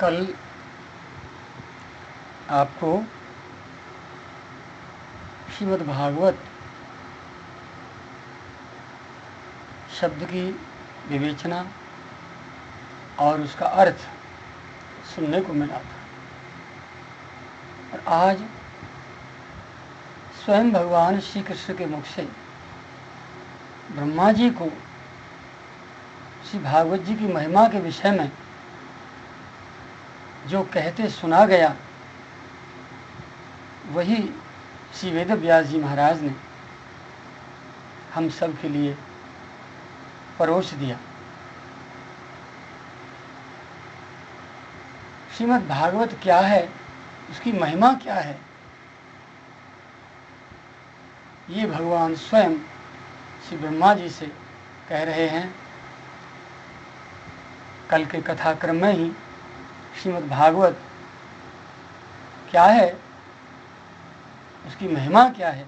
कल आपको श्रीमद् भागवत शब्द की विवेचना और उसका अर्थ सुनने को मिला था, और आज स्वयं भगवान श्री कृष्ण के मुख से ब्रह्मा जी को श्री भागवत जी की महिमा के विषय में जो कहते सुना गया, वही श्री वेद व्यास जी महाराज ने हम सब के लिए परोस दिया। श्रीमद् भागवत क्या है, उसकी महिमा क्या है, ये भगवान स्वयं श्री ब्रह्मा जी से कह रहे हैं। कल के कथाक्रम में ही श्रीमद् भागवत क्या है, उसकी महिमा क्या है,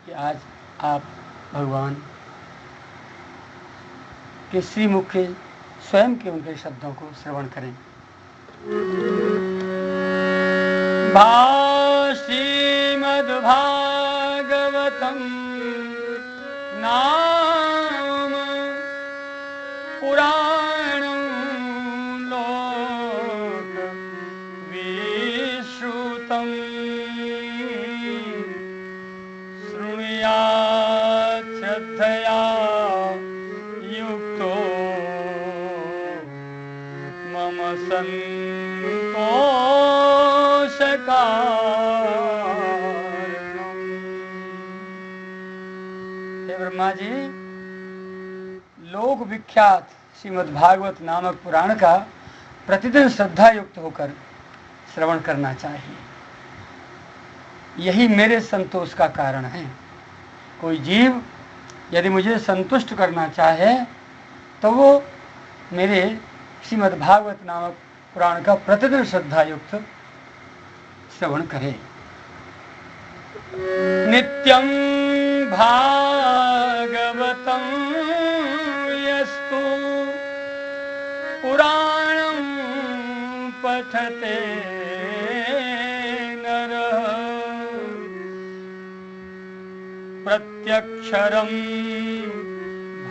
कि आज आप भगवान के श्रीमुख के स्वयं के उनके शब्दों को श्रवण करें। श्रीमद् भागवतम नाम पुराणं लोक विश्रुतम् शृणुयात् श्रद्धया युक्तो मम संतोषकारणम्। हे ब्रह्मा जी, लोक विख्यात श्रीमद् भागवत नामक पुराण का प्रतिदिन श्रद्धा युक्त होकर श्रवण करना चाहिए। यही मेरे संतोष का कारण है। कोई जीव यदि मुझे संतुष्ट करना चाहे तो वो मेरे श्रीमद् भागवत नामक पुराण का प्रतिदिन श्रद्धा युक्त श्रवण करे। नित्यं भागवतं यस्तु पुराणं पठते नरः प्रत्यक्षरं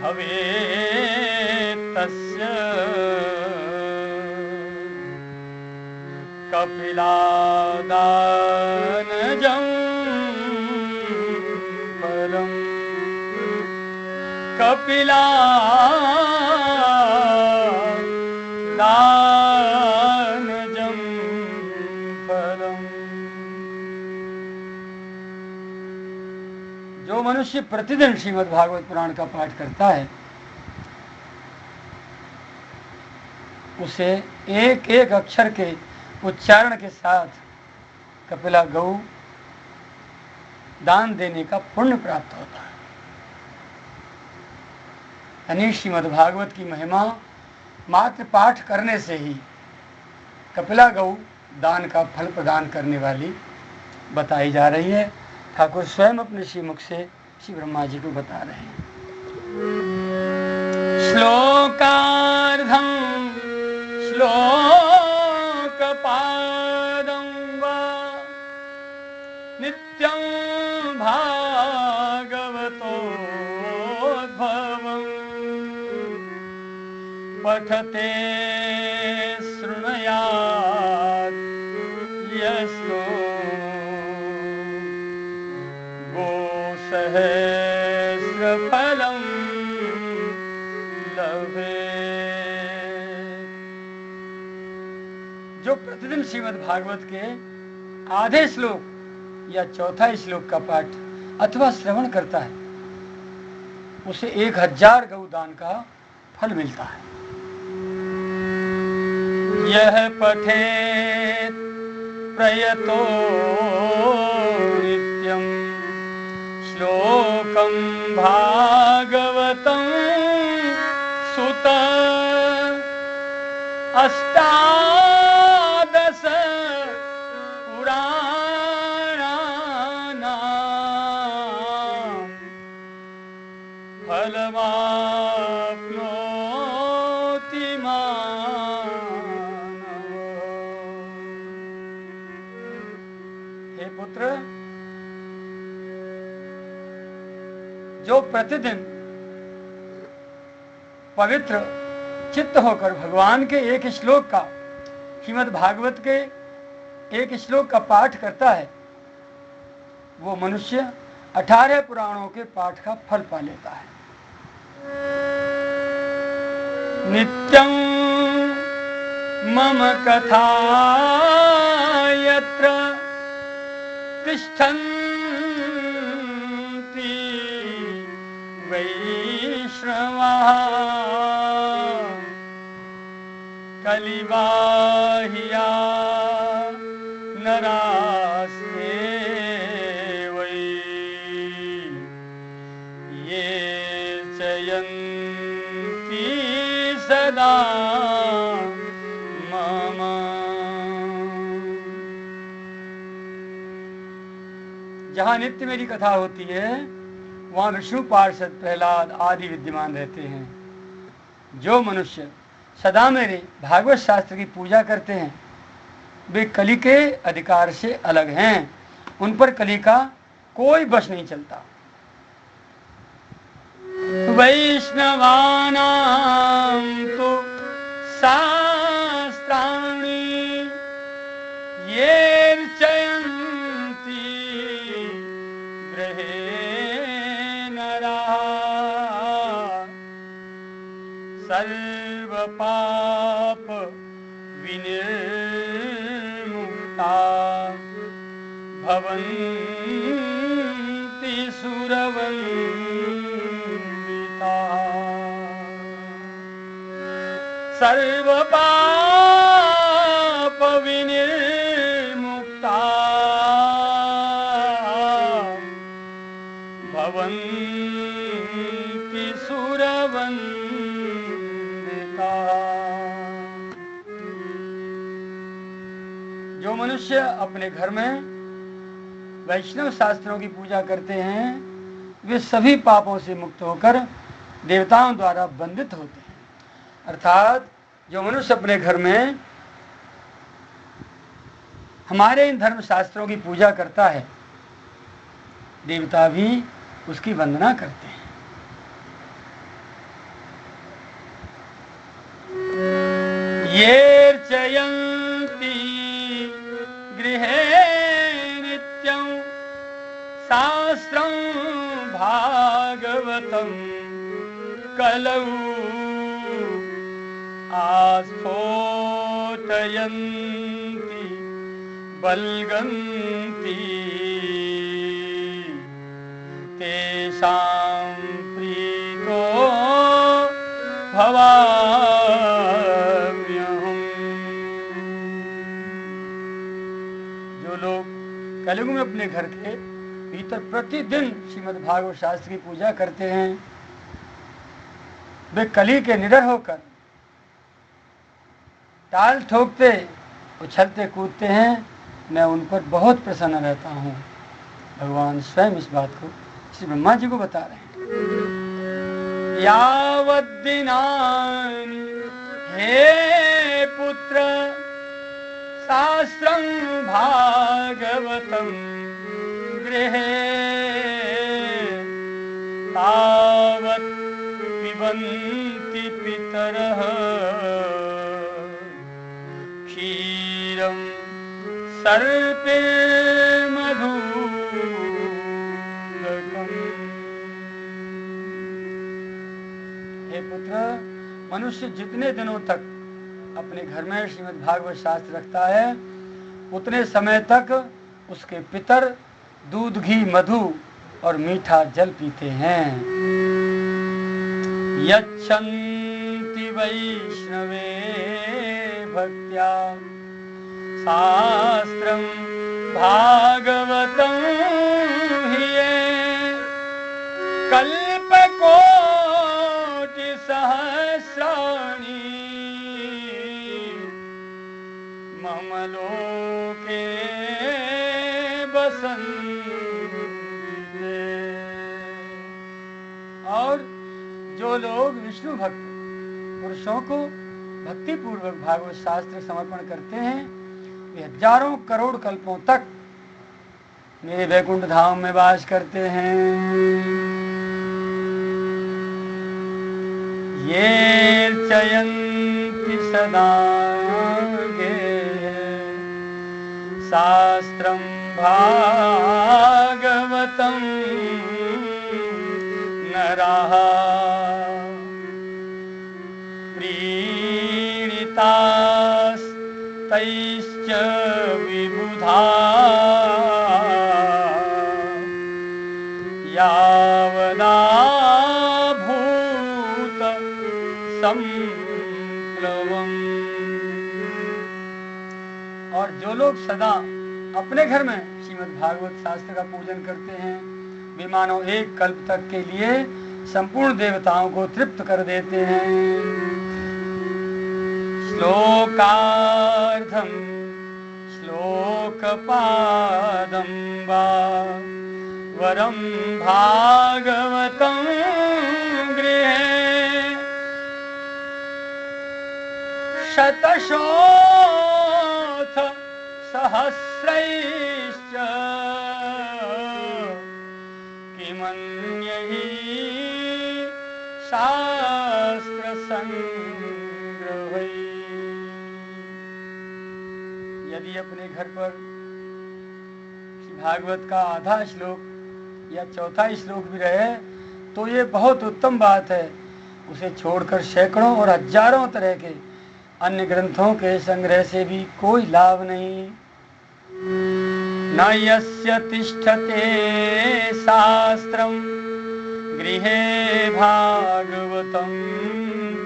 भवेत् तस्य कपिलादानजं फलम्। कपिलादानजं फलम्। जो मनुष्य प्रतिदिन श्रीमद् भागवत पुराण का पाठ करता है, उसे एक एक अक्षर के उच्चारण के साथ कपिला गौ दान देने का पुण्य प्राप्त होता है। यानी श्रीमद् भागवत की महिमा मात्र पाठ करने से ही कपिला गौ दान का फल प्रदान करने वाली बताई जा रही है। ठाकुर स्वयं अपने श्रीमुख से श्री ब्रह्मा जी को बता रहे हैं। श्लोकार्धं श्लोकपादं वा नित्यं भागवतोद्भवम् पठते शृणुयात् यस्तो गोसहस्रफलं लभेत्। जो प्रतिदिन श्रीमद् भागवत के आधे श्लोक या चौथा श्लोक का पाठ अथवा श्रवण करता है, उसे 1000 गौदान का फल मिलता है। यह पठेत प्रयतो नित्यं श्लोकं भागवतं सुत अष्टादश पुराणानां फलमाप्नोति मानवः। पुत्र, जो प्रतिदिन पवित्र चित्त होकर भगवान के एक श्लोक का, श्रीमद् भागवत के एक श्लोक का पाठ करता है, वो मनुष्य 18 पुराणों के पाठ का फल पा लेता है। नित्यं मम कथा यत्र तिष्ठन्ति वैष्णवाः कलिवाहिया नरास्ते वै ये चयन्ति सदा मम। जहाँ नित्य मेरी कथा होती है वहाँ विष्णु पार्षद प्रहलाद आदि विद्यमान रहते हैं। जो मनुष्य सदा मेरे भागवत शास्त्र की पूजा करते हैं वे कली के अधिकार से अलग हैं, उन पर कली का कोई बस नहीं चलता। वैष्णवानां तो शास्त्राणि ये चयन्ति गृहे नराः सर्वपाप विनिर्मुक्ता भवन्ति सुरवन्दिता। सर्वपाप विनिर्मुक्ता भवन्ति सुरवन्दिता। जो मनुष्य अपने घर में वैष्णव शास्त्रों की पूजा करते हैं वे सभी पापों से मुक्त होकर देवताओं द्वारा बंदित होते हैं। अर्थात जो मनुष्य अपने घर में हमारे इन धर्म शास्त्रों की पूजा करता है देवता भी उसकी वंदना करते हैं। ये चयन्ति गृहे नित्यं शास्त्रं भागवतं कलौ आस्फोटयन्ति बल्गन्ति तेषां प्रीतो भवाम्यहम्। जो लोग कलयुग में अपने घर के भीतर प्रतिदिन श्रीमद् भागवत शास्त्र की पूजा करते हैं वे कली के निडर होकर ताल ठोकते उछलते कूदते हैं, मैं उन पर बहुत प्रसन्न रहता हूँ। भगवान स्वयं इस बात को श्री ब्रह्मा जी को बता रहे हैं। यावद्दिनानि हे पुत्र शास्त्रं भागवतं गृहे तावत् पिबन्ति पितरः क्षीरं सर्पिर्मधुरकम्। हे पुत्र, मनुष्य जितने दिनों तक अपने घर में श्रीमद् भागवत शास्त्र रखता है उतने समय तक उसके पितर दूध घी मधु और मीठा जल पीते हैं। यच्छन्ति वैष्णवे भक्त्या शास्त्रं भागवतं हि ये कल्पकोटिसहस्राणि मम लोके बसन्ति। और जो लोग विष्णु भक्त पुरुषों को भक्ति पूर्वक भागवत शास्त्र समर्पण करते हैं वे हजारों करोड़ कल्पों तक मेरे वैकुंठ धाम में वास करते हैं। ये चयन्ति सदा शास्त्रं भागवतं नरः प्रीणितास्तैश्च विबुधा यावदाभूत संप्लवम्। और जो लोग सदा अपने घर में श्रीमद् भागवत शास्त्र का पूजन करते हैं, वे मानो एक कल्प तक के लिए संपूर्ण देवताओं को तृप्त कर देते हैं। श्लोकार्धम श्लोकपादं वा वरं भागवतं गृहे शतशोऽथ सहस्रैश्च किमन्यैः शास्त्रसंग्रहैः। यदि अपने घर पर श्री भागवत का आधा श्लोक या चौथा श्लोक भी रहे तो ये बहुत उत्तम बात है। उसे छोड़कर सैकड़ों और हजारों तरह के अन्य ग्रंथों के संग्रह से भी कोई लाभ नहीं। न यस्य तिष्ठते शास्त्रं गृहे भागवतं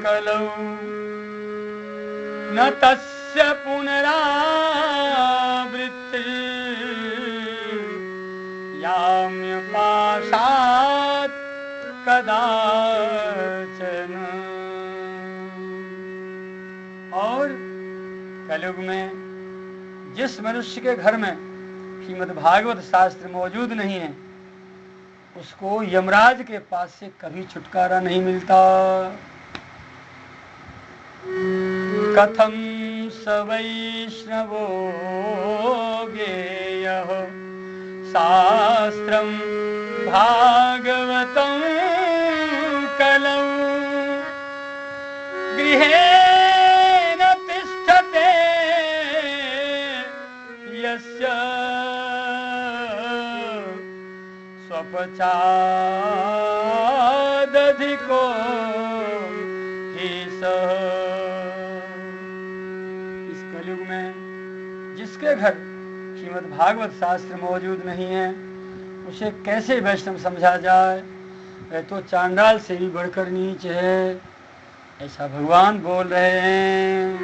कलौ न तस्य पुनरावृत्तिर्याम्यपाशात् कदाचन। और कलयुग में जिस मनुष्य के घर में श्रीमद् भागवत शास्त्र मौजूद नहीं है उसको यमराज के पास से कभी छुटकारा नहीं मिलता। कथं स वैष्णवो ज्ञेयः शास्त्रं भागवतं कलौ गृहे स्वपचादधिको हि सः। इस कलयुग में जिसके घर श्रीमद् भागवत शास्त्र मौजूद नहीं है उसे कैसे वैष्णव समझा जाए? वह तो चांडाल से भी बढ़कर नीच है। ऐसा भगवान बोल रहे हैं।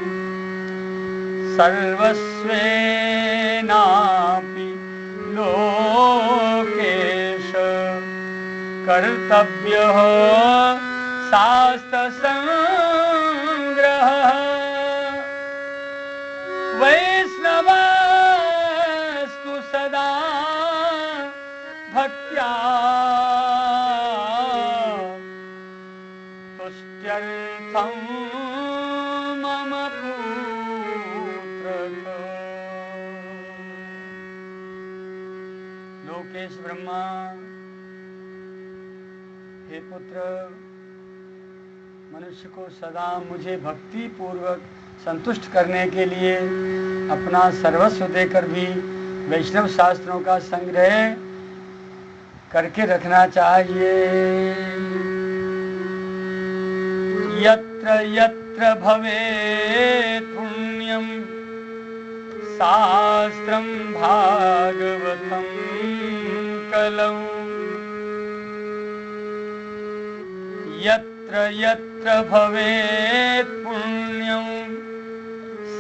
सर्वस्वेनापि लोकेश कर्तव्यः शास्त्रसंग्रहः वैष्णवस्तु सदा भक्त्या तुष्ट्यर्थं मम पुत्रक। लोकेश ब्रह्मा, हे पुत्र, मनुष्य को सदा मुझे भक्ति पूर्वक संतुष्ट करने के लिए अपना सर्वस्व देकर भी वैष्णव शास्त्रों का संग्रह करके रखना चाहिए। यत्र यत्र भवेत् पुण्यं शास्त्रं भागवतं कलौ यत्र यत्र भवेत् पुण्यं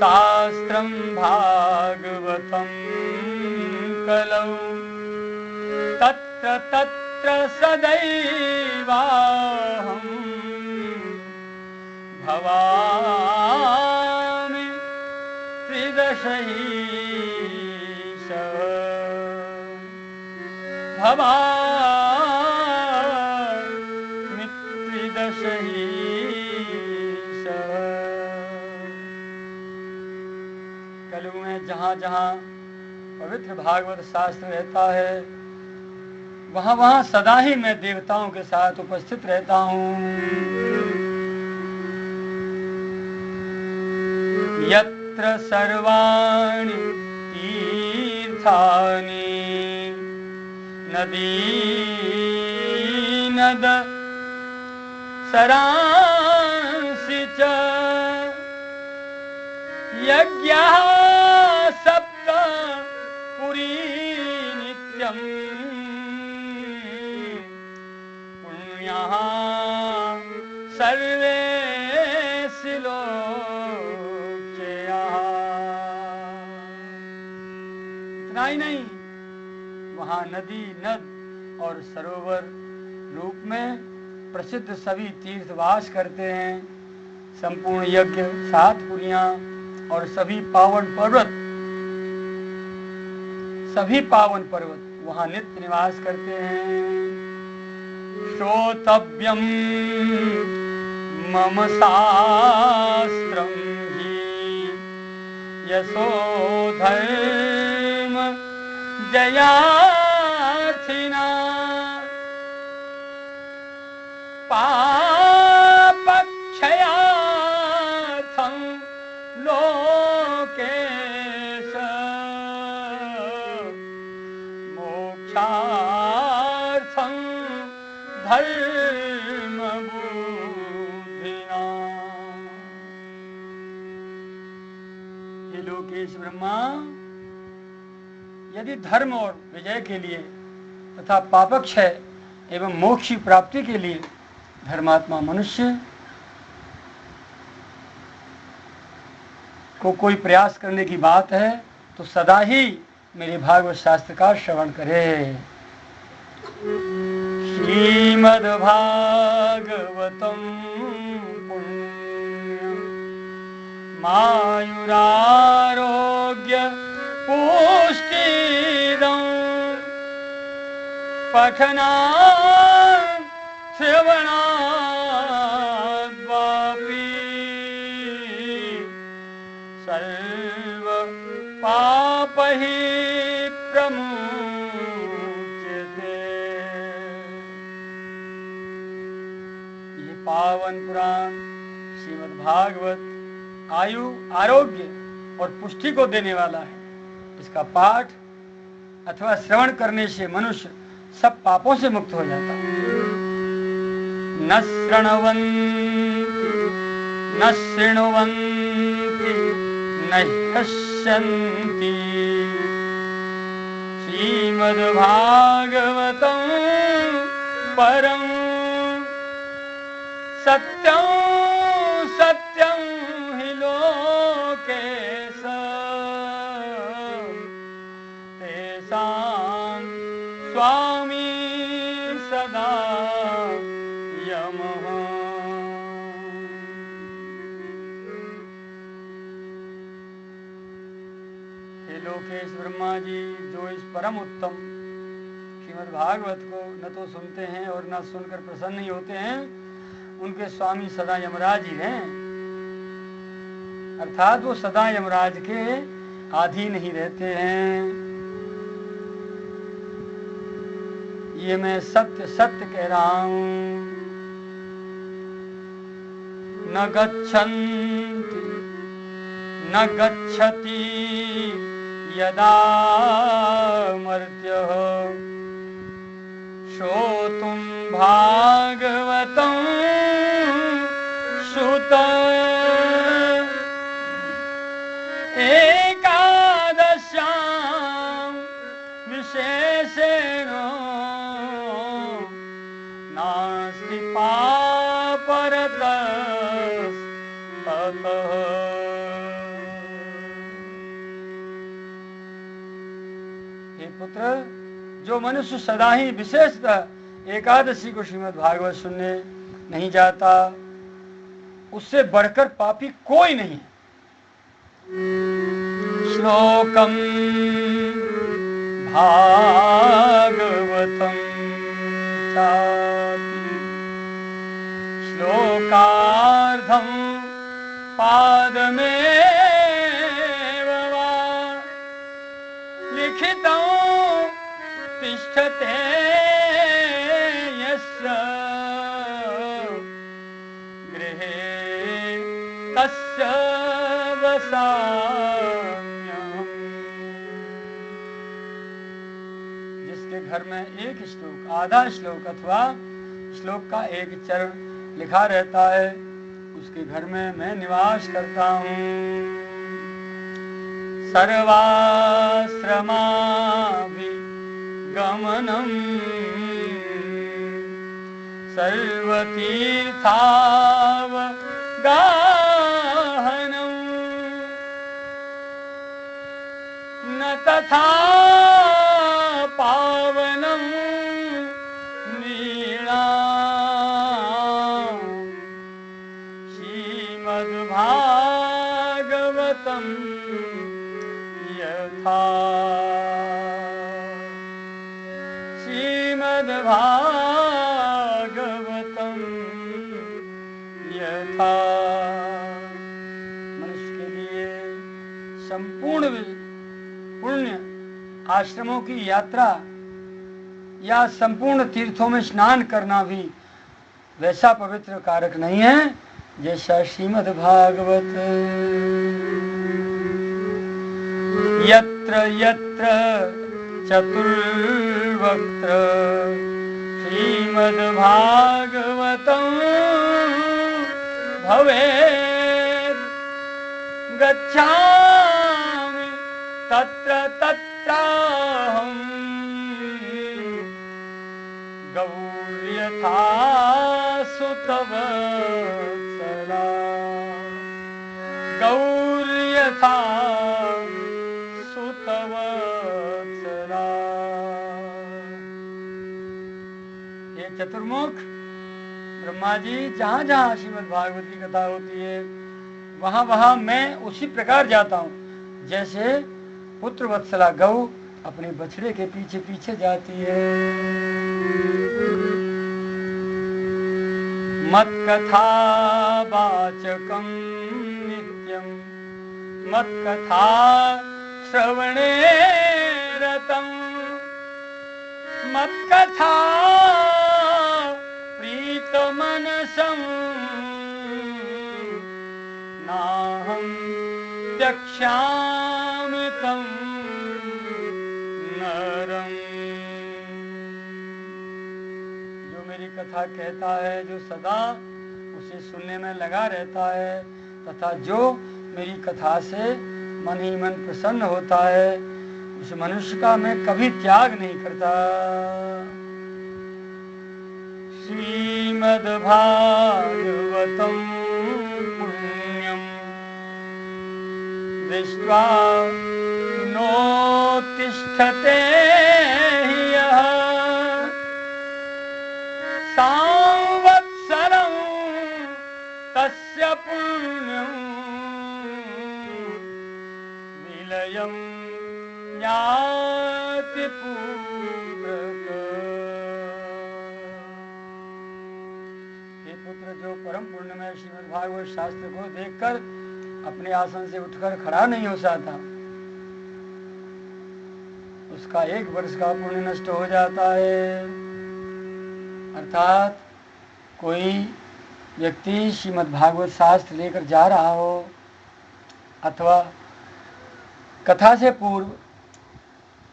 शास्त्रं भागवतं कलौ तत्र तत्र सदैवाहं भवामि त्रिदशैष भवामि त्रिदशैष। कलयुग में जहाँ जहाँ पवित्र भागवत शास्त्र रहता है, वहां वहां सदा ही मैं देवताओं के साथ उपस्थित रहता हूँ। यत्र सर्वाणि तीर्थानि नदी नद सरांसि च यज्ञः सप्त पुरी नित्यं पुण्यः सर्वे लोचयः। इतना ही नहीं, वहां नदी नद और सरोवर रूप में प्रसिद्ध सभी तीर्थ वास करते हैं। संपूर्ण यज्ञ, 7 पुरियां और सभी पावन पर्वत वहां नित्य निवास करते हैं। श्रोतव्यम मम शास्त्रम हि यशो धर्म जयार्थिना पापक्षयार्थं लोकेश मोक्षार्थं धर्मबुद्धिना। हे लोकेश ब्रह्मा, यदि धर्म और विजय के लिए तथा पापक्षय एवं मोक्ष की प्राप्ति के लिए धर्मात्मा मनुष्य को कोई प्रयास करने की बात है, तो सदा ही मेरे भागवत शास्त्र का श्रवण करे। श्रीमद्भागवतम पुण्यम मायुरारोग्य पुष्टिदं पठना श्रवणाद्वापि सर्व पापहि प्रमुच्यते। ये पावन पुराण श्रीमद् भागवत आयु, आरोग्य और पुष्टि को देने वाला है। इसका पाठ अथवा श्रवण करने से मनुष्य सब पापों से मुक्त हो जाता है। न शृण्वन्ति न पश्यन्ति श्रीमद्भागवतं परं सत्यं सत्यं हि लोकेश तेषां स्वामी सदा यमः। हे लोकेश ब्रह्मा जी, जो इस परम उत्तम श्रीमद् भागवत को न तो सुनते हैं और न सुनकर प्रसन्न ही होते हैं, उनके स्वामी सदा यमराज ही हैं। अर्थात वो सदा यमराज के अधीन ही रहते हैं। ये मैं सत्य सत्य कह रहा हूं। न गच्छति यदा मर्त्यः श्रोतुं भागवतं श्रुत एकादश्यां विशेषेण नास्ति पापरतस्ततः। हे पुत्र, जो मनुष्य सदा ही विशेषतः एकादशी को श्रीमद् भागवत सुनने नहीं जाता, उससे बढ़कर पापी कोई नहीं है। श्लोकम भागवतम चापि श्लोकार्धं पादमेव वा स्थितं तिष्ठते यस्य गृहे तस्य वसाम्यहम्। जिसके घर में एक श्लोक, आधा श्लोक अथवा श्लोक का एक चरण लिखा रहता है, उसके घर में मैं निवास करता हूँ। सर्वाश्रमाभिगमनम् सर्वतीर्थावगाहनम् न तथा पावनं नृणाम् श्रीमद्भागवतं यथा। श्रीमद्भागवतं यथा। मनुष्य के लिए संपूर्ण पुण्य आश्रमों की यात्रा या संपूर्ण तीर्थों में स्नान करना भी वैसा पवित्र कारक नहीं है जैसा श्रीमद्भागवत। यत्र यत्र चतुर्वक्त्र श्रीमद्भागवतं भवेत् गच्छामि तत्र तत्राहम् गौर्यथा सुतवत्सला गौर्यथा सुतवत्सला। ये चतुर्मुख ब्रह्मा जी जहाँ जहाँ श्रीमद् भागवत की कथा होती है वहाँ वहाँ मैं उसी प्रकार जाता हूँ जैसे पुत्र वत्सला गौ अपने बछड़े के पीछे पीछे जाती है। मत्कथा वाचकं नित्यं मत्कथा श्रवणे रतं मत्कथा प्रीतमनसं नाहं त्यक्ष्यामि तं नरम्। जो मेरी कथा कहता है, जो सदा उसे सुनने में लगा रहता है तथा जो मेरी कथा से मन ही मन प्रसन्न होता है, उस मनुष्य का मैं कभी त्याग नहीं करता। श्रीमद्भागवतं पुण्यं दृष्ट्वा नोत्तिष्ठते ह्यः संवत्सरं तस्य पुण्यं विलयं याति पुत्रक। हे पुत्र, जो परम पुण्यमय श्रीमद् भागवत शास्त्र को देखकर अपने आसन से उठकर खड़ा नहीं हो सकता, उसका 1 वर्ष का पुण्य नष्ट हो जाता है। अर्थात कोई व्यक्ति श्रीमद् भागवत शास्त्र लेकर जा रहा हो अथवा कथा से पूर्व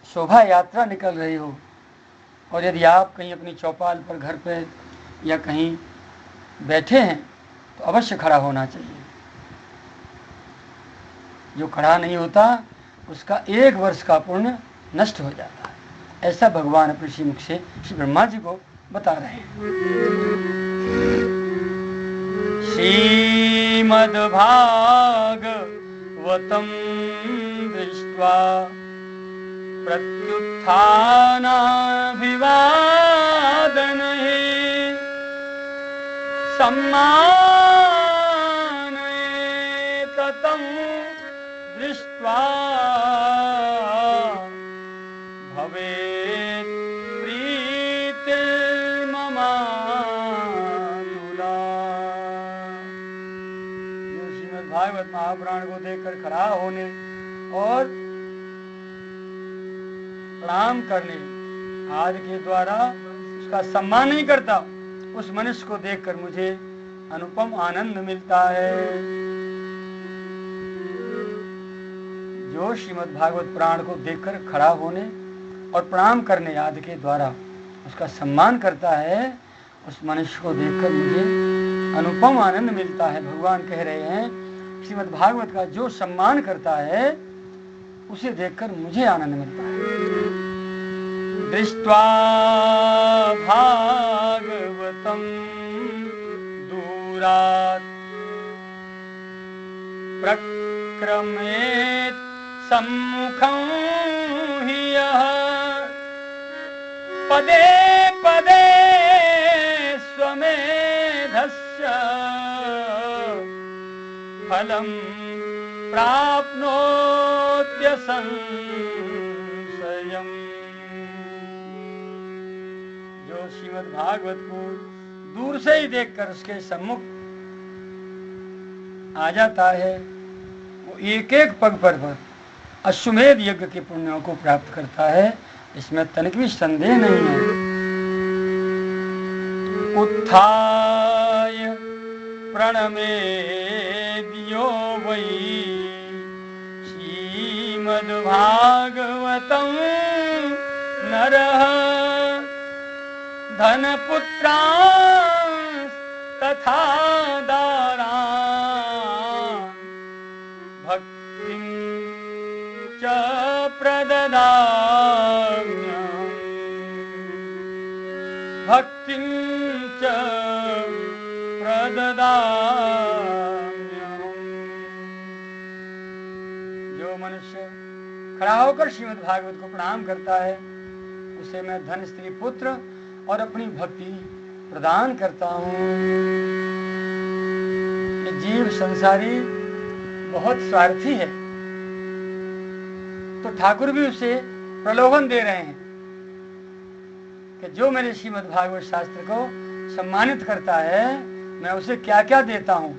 शोभा यात्रा निकल रही हो, और यदि आप कहीं अपनी चौपाल पर घर पे या कहीं बैठे हैं तो अवश्य खड़ा होना चाहिए। जो खड़ा नहीं होता उसका 1 वर्ष का पुण्य नष्ट हो जाता है। ऐसा भगवान अपने श्रीमुख से श्री ब्रह्मा जी को बता रहे हैं। श्रीमद्भागवतं दृष्ट्वा प्रत्युत्थानाभिवादनैः सम्मानयेत तं दृष्ट्वा भवेत् प्रीतिर्ममातुला। जो श्रीमद् भागवत महापुराण को देखकर खड़ा होने और प्रणाम करने आदि के द्वारा उसका सम्मान नहीं करता, उस मनुष्य को देखकर मुझे अनुपम आनंद मिलता है। जो श्रीमद् भागवत पुराण को देखकर खड़ा होने और प्रणाम करने आदि के द्वारा उसका सम्मान करता है, उस मनुष्य को देखकर मुझे अनुपम आनंद मिलता है। भगवान कह रहे हैं श्रीमद् भागवत का जो सम्मान करता है उसे देखकर मुझे आनंद मिलता है। दृष्ट्वा भागवतम दूरात् प्रक्रमेत् सम्मुखं हि यः पदे पदे स्वमेधस्य फलं प्राप्नोत्यसंशयम्। जो श्रीमद् भागवत को दूर से ही देखकर उसके सम्मुख आ जाता है, वो एक एक पग पर अश्वमेध यज्ञ के पुण्यों को प्राप्त करता है, इसमें तनिक भी संदेह नहीं है। उत्थाय प्रणमेद्यो वै श्रीमद्भागवतं नरः धनपुत्रांस्तथा दारान् भक्तिं च प्रददाम्यहम् भक्तिं च प्रददाम्यहम्। जो मनुष्य खड़ा होकर श्रीमद् भागवत को प्रणाम करता है उसे मैं धन, स्त्री, पुत्र और अपनी भक्ति प्रदान करता हूँ। ये जीव संसारी बहुत स्वार्थी है, तो ठाकुर भी उसे प्रलोभन दे रहे हैं कि जो मेरे श्रीमद् भागवत शास्त्र को सम्मानित करता है मैं उसे क्या क्या देता हूं।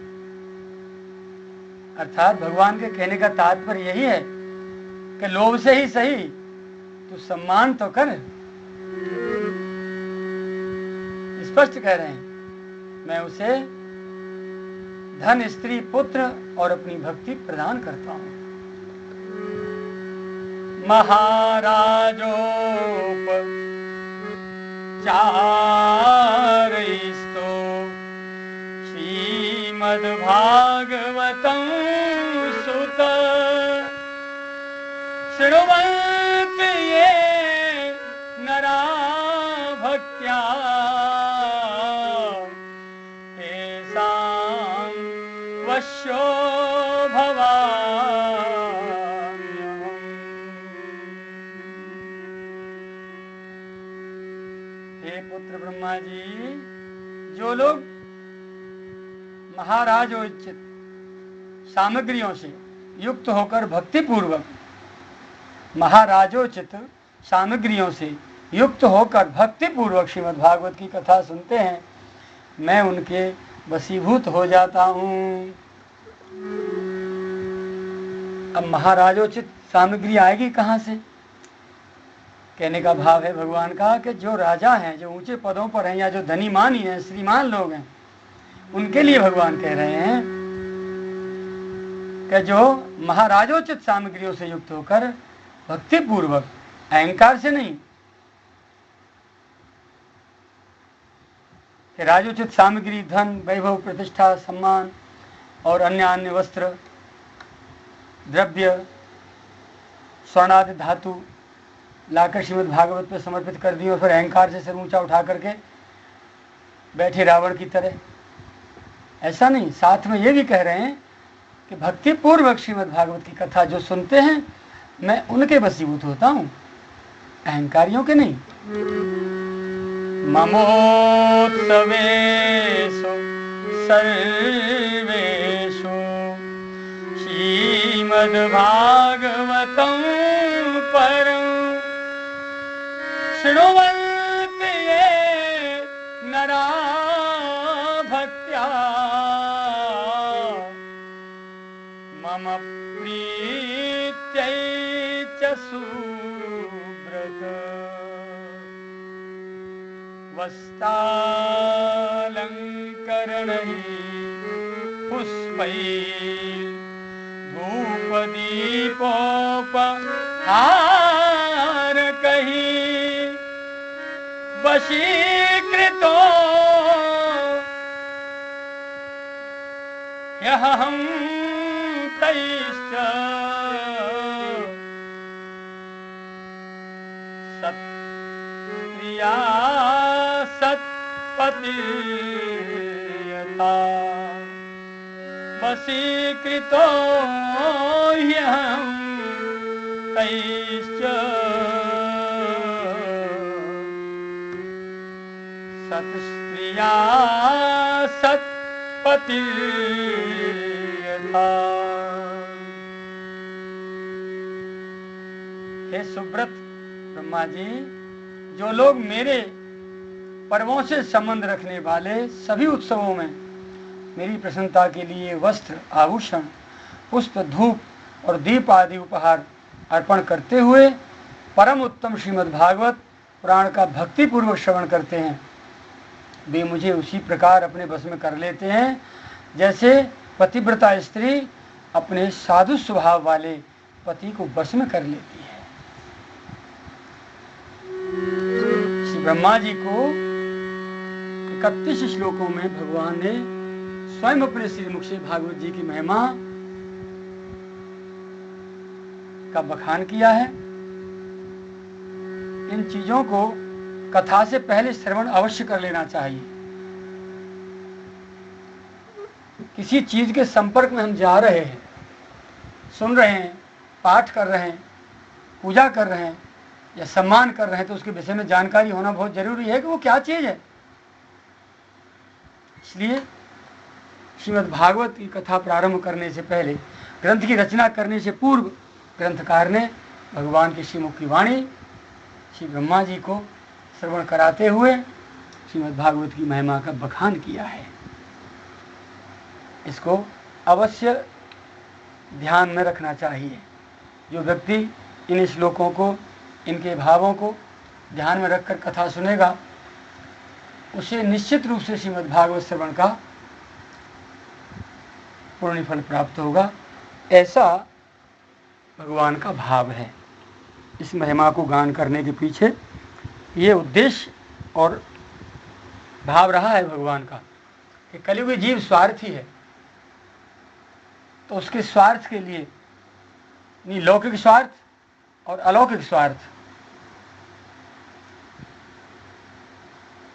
अर्थात भगवान के कहने का तात्पर्य यही है कि लोभ से ही सही तू सम्मान तो कर। स्पष्ट कह रहे हैं मैं उसे धन, स्त्री, पुत्र और अपनी भक्ति प्रदान करता हूं। महाराजोपचारैस्तो श्रीमद्भागवतं सुत शृण्वन्ति ये नरा भक्त्या तेषां वश्यो भवाम्यहम्। हे पुत्र ब्रह्मा जी, जो लोग महाराजोचित सामग्रियों से युक्त होकर भक्ति पूर्वक महाराजोचित सामग्रियों से युक्त होकर भक्ति पूर्वक श्रीमद् भागवत की कथा सुनते हैं, मैं उनके वशीभूत हो जाता हूँ। अब महाराजोचित सामग्री आएगी कहाँ से? कहने का भाव है भगवान का कि जो राजा हैं, जो ऊंचे पदों पर हैं या जो धनीमानी हैं, श्रीमान लोग हैं, उनके लिए भगवान कह रहे हैं कि जो महाराजोचित सामग्रियों से युक्त होकर भक्ति पूर्वक, अहंकार से नहीं, कि राजोचित सामग्री धन, वैभव, प्रतिष्ठा, सम्मान और अन्य अन्य वस्त्र, द्रव्य, स्वर्ण आदि धातु लाकर श्रीमद् भागवत पे समर्पित कर दी और फिर अहंकार से सिर ऊंचा उठा करके बैठे रावण की तरह, ऐसा नहीं। साथ में ये भी कह रहे हैं कि भक्ति पूर्वक श्रीमद् भागवत की कथा जो सुनते हैं मैं उनके वशीभूत होता हूँ, अहंकारियों के नहीं। ममोत्सवेषु सर्वेषु श्रीमद्भागवतं परं शृण्वन्ति ये नरा भक्त्या मम प्रीत्यै च सुव्रत। वस्त्रालङ्करणैः पुष्पैः धूपदीपोपहारकैः वशीकृतो ह्यहं तैश्च सत्प्रिया सत्पतिर्यथा वशीकृतो ह्यहं तैश्च सत्प्रिया सत्पतिर्यथा। हे सुब्रत ब्रह्मा जी, जो लोग मेरे पर्वों से संबंध रखने वाले सभी उत्सवों में मेरी प्रसन्नता के लिए वस्त्र, आभूषण, पुष्प, धूप और दीप आदि उपहार अर्पण करते हुए परम उत्तम श्रीमद् भागवत पुराण का भक्ति पूर्वक श्रवण करते हैं, वे मुझे उसी प्रकार अपने बस में कर लेते हैं जैसे पतिव्रता स्त्री अपने साधु स्वभाव वाले पति को बस में कर लेती है। श्री ब्रह्मा जी को 31 श्लोकों में भगवान ने स्वयं अपने श्रीमुख से भागवत जी की महिमा का बखान किया है। इन चीजों को कथा से पहले श्रवण अवश्य कर लेना चाहिए। किसी चीज के संपर्क में हम जा रहे हैं, सुन रहे हैं, पाठ कर रहे हैं, पूजा कर रहे हैं या सम्मान कर रहे हैं, तो उसके विषय में जानकारी होना बहुत जरूरी है कि वो क्या चीज है। इसलिए श्रीमद् भागवत की कथा प्रारंभ करने से पहले, ग्रंथ की रचना करने से पूर्व ग्रंथकार ने भगवान की श्रीमुख की वाणी श्री ब्रह्मा जी को श्रवण कराते हुए श्रीमद् भागवत की महिमा का बखान किया है। इसको अवश्य ध्यान में रखना चाहिए। जो व्यक्ति इन श्लोकों को, इनके भावों को ध्यान में रखकर कथा सुनेगा, उसे निश्चित रूप से श्रीमद् भागवत श्रवण का पूर्ण फल प्राप्त होगा। ऐसा भगवान का भाव है। इस महिमा को गान करने के पीछे ये उद्देश्य और भाव रहा है भगवान का कि कलियुगी जीव स्वार्थी है, तो उसके स्वार्थ के लिए, यानी लौकिक स्वार्थ और अलौकिक स्वार्थ,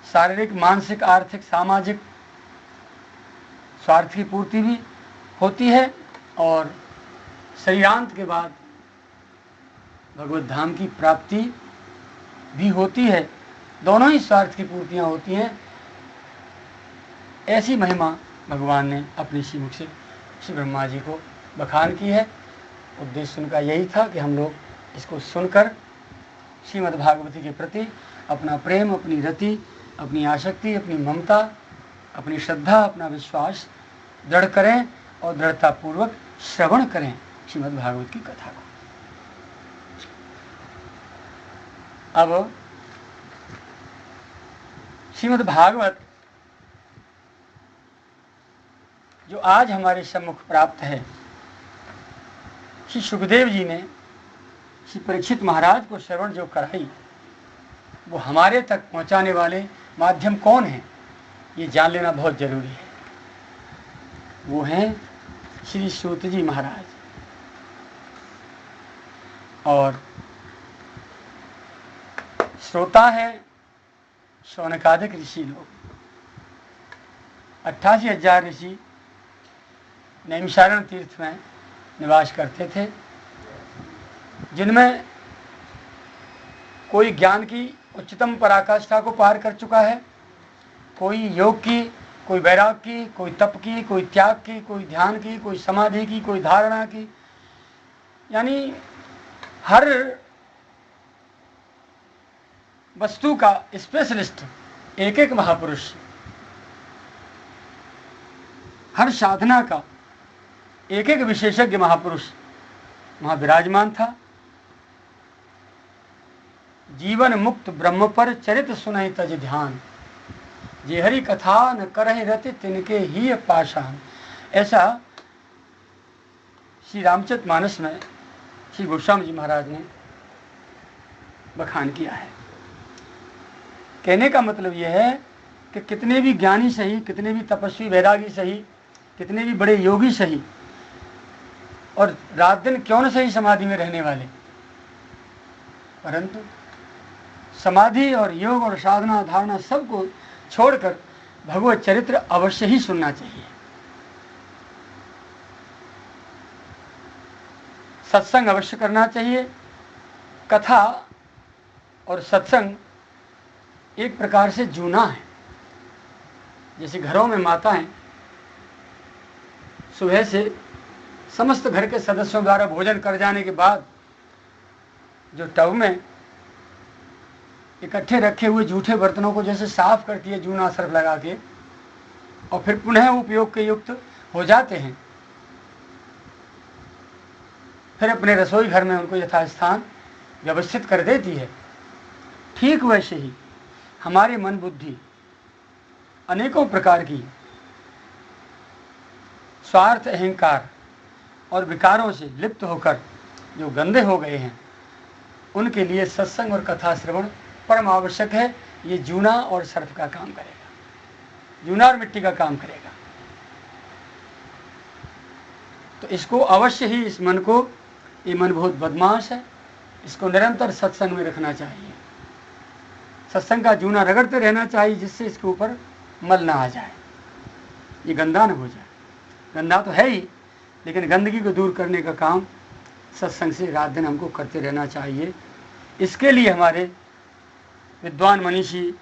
शारीरिक, मानसिक, आर्थिक, सामाजिक स्वार्थ की पूर्ति भी होती है और शरीरांत के बाद भगवत धाम की प्राप्ति भी होती है। दोनों ही स्वार्थ की पूर्तियां होती हैं। ऐसी महिमा भगवान ने अपने श्रीमुख से श्री ब्रह्मा जी को बखान की है। उद्देश्य उनका यही था कि हम लोग इसको सुनकर श्रीमद् भागवती के प्रति अपना प्रेम, अपनी रति, अपनी आसक्ति, अपनी ममता, अपनी श्रद्धा, अपना विश्वास दृढ़ करें और दृढ़तापूर्वक श्रवण करें श्रीमद् भागवत की कथा को। अब श्रीमद् भागवत जो आज हमारे सम्मुख प्राप्त है, श्री सुखदेव जी ने श्री परीक्षित महाराज को श्रवण जो कराई, वो हमारे तक पहुंचाने वाले माध्यम कौन है, ये जान लेना बहुत जरूरी है। वो हैं श्री सूत जी महाराज और श्रोता है शौनकादिक ऋषि लोग। 88,000 ऋषि नैमिषारण्य तीर्थ में निवास करते थे, जिनमें कोई ज्ञान की उच्चतम पराकाष्ठा को पार कर चुका है, कोई योग की, कोई वैराग की, कोई तप की, कोई त्याग की, कोई ध्यान की, कोई समाधि की, कोई धारणा की, यानी हर वस्तु का स्पेशलिस्ट एक एक महापुरुष, हर साधना का एक एक विशेषज्ञ महापुरुष वहाँ विराजमान था, जीवन मुक्त ब्रह्म पर चरित सुनहि तज ध्यान, जे हरि कथा न करहि रति तिनके ही पाषाण। ऐसा श्री रामचरितमानस में श्री गोस्वामी जी महाराज ने बखान किया है। कहने का मतलब यह है कि कितने भी ज्ञानी सही, कितने भी तपस्वी वैरागी सही, कितने भी बड़े योगी सही, और रात दिन क्यों न सही समाधि में रहने वाले, परंतु समाधि और योग और साधना धारणा सबको छोड़कर भगवत चरित्र अवश्य ही सुनना चाहिए। सत्संग अवश्य करना चाहिए। कथा और सत्संग एक प्रकार से जूना है। जैसे घरों में माताएं सुबह से समस्त घर के सदस्यों द्वारा भोजन कर जाने के बाद जो टब में इकट्ठे रखे हुए जूठे बर्तनों को जैसे साफ करती है जूना सर्फ लगा के, और फिर पुनः उपयोग के युक्त हो जाते हैं, फिर अपने रसोई घर में उनको यथास्थान व्यवस्थित कर देती है, ठीक वैसे ही हमारे मन बुद्धि अनेकों प्रकार की स्वार्थ, अहंकार और विकारों से लिप्त होकर जो गंदे हो गए हैं, उनके लिए सत्संग और कथा श्रवण परम आवश्यक है। ये जूना और सर्फ का काम करेगा, जूना और मिट्टी का काम करेगा। तो इसको अवश्य ही, इस मन को, ये मन बहुत बदमाश है, इसको निरंतर सत्संग में रखना चाहिए। सत्संग का जूना रगड़ते रहना चाहिए, जिससे इसके ऊपर मल ना आ जाए, ये गंदा न हो जाए। गंदा तो है ही, लेकिन गंदगी को दूर करने का काम सत्संग से रात दिन हमको करते रहना चाहिए। इसके लिए हमारे विद्वान मनीषी,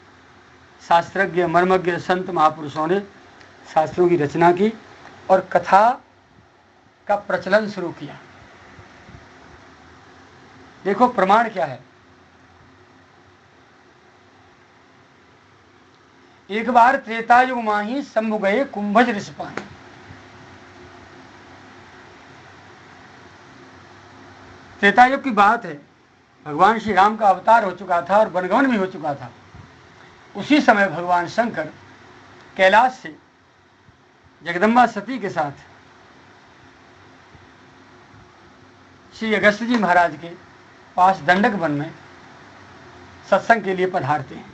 शास्त्रज्ञ, मर्मज्ञ, संत महापुरुषों ने शास्त्रों की रचना की और कथा का प्रचलन शुरू किया। देखो प्रमाण क्या है। एक बार त्रेतायुग माही शंभु गए कुंभज ऋषिपान। त्रेतायुग की बात है, भगवान श्री राम का अवतार हो चुका था और वनगमन भी हो चुका था। उसी समय भगवान शंकर कैलाश से जगदम्बा सती के साथ श्री अगस्त जी महाराज के पास दंडक वन में सत्संग के लिए पधारते हैं।